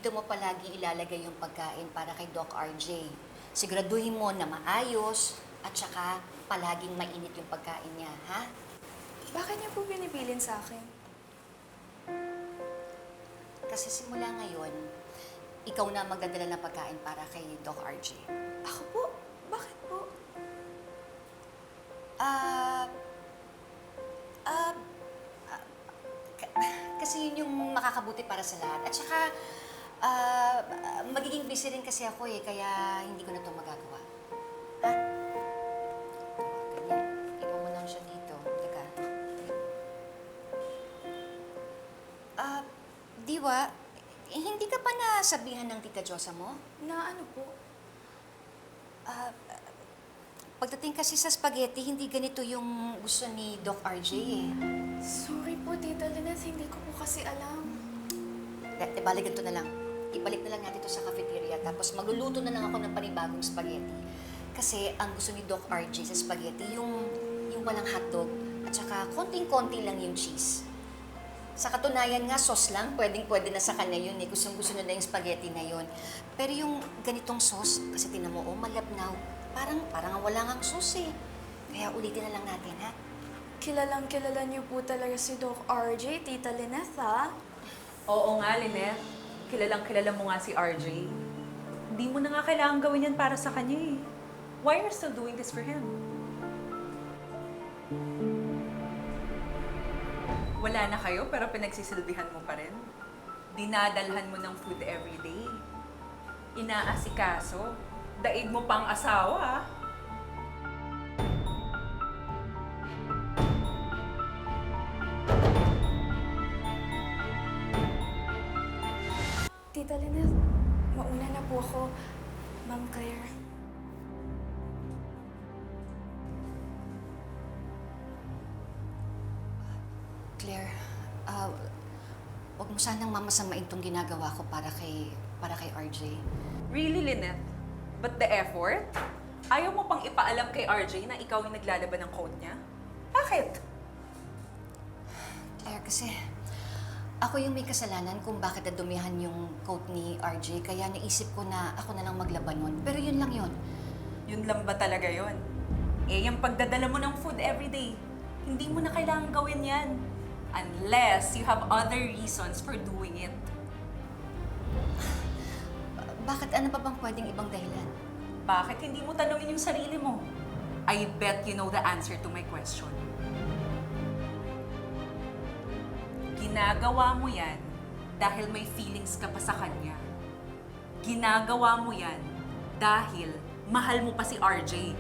dito mo palagi ilalagay yung pagkain para kay Doc RJ. Siguraduhin mo na maayos at saka palaging mainit yung pagkain niya, ha? Bakit niyo po pinipiling sa akin? Kasi simula ngayon, ikaw na magdadala ng pagkain para kay Doc RJ. Ako po? Bakit po? Ah, ah, ka- kasi yun yung makakabuti para sa lahat. At saka, magiging busy rin kasi ako eh, kaya hindi ko na ito magagawa. Ha? Ganyan. Iwan mo lang siya dito. Teka. Diwa, hindi ka pa nasabihan ng Tita Josa mo? Na ano po? Pagdating kasi sa spaghetti, hindi ganito yung gusto ni Doc RJ eh. Sorry po, Tita Lynette. Hindi ko po kasi alam. Balik ganito na lang. Ibalik na lang natin ito sa cafeteria tapos magluluto na lang ako ng panibagong spaghetti. Kasi ang gusto ni Doc RJ sa spaghetti, yung walang hotdog at saka konting-konti lang yung cheese. Sa katunayan nga, sauce lang, pwedeng-pwede na sa kanya yun eh. Gustong-gusto na yung spaghetti na yun. Pero yung ganitong sauce, kasi tinan mo, oh, malabnaw. Parang wala ngang sauce eh. Kaya ulitin na lang natin, ha? Kilalang kilala niyo po talaga si Doc RJ, Tita Lynette, ha? Oo nga, Lynette. Kilalang kilala mo nga si RJ. Hindi mo na nga kailangan gawin yan para sa kanya eh. Why are you still doing this for him? Wala na kayo pero pinagsisilbihan mo pa rin. Dinadalhan mo ng food every day. Inaasikaso. Daig mo pang asawa, ah. Tita Lynette, mauna na po ako. Ma'am Claire. Claire, huwag mo sanang mamasamain tong ginagawa ko para kay RJ. Really, Lynette? But the effort? Ayaw mo pang ipaalam kay RJ na ikaw yung naglalaban ng coat niya? Bakit? Claire, kasi ako yung may kasalanan kung bakit nadumihan yung coat ni RJ, kaya naisip ko na ako na lang maglaban nun. Pero yun lang yun. Yun lang ba talaga yun? Eh, yung pagdadala mo ng food everyday, hindi mo na kailangan gawin yan. Unless you have other reasons for doing it. Bakit ano pa bang pwedeng ibang dahilan? Bakit hindi mo tanungin yung sarili mo? I bet you know the answer to my question. Ginagawa mo yan dahil may feelings ka pa sa kanya. Ginagawa mo yan dahil mahal mo pa si RJ.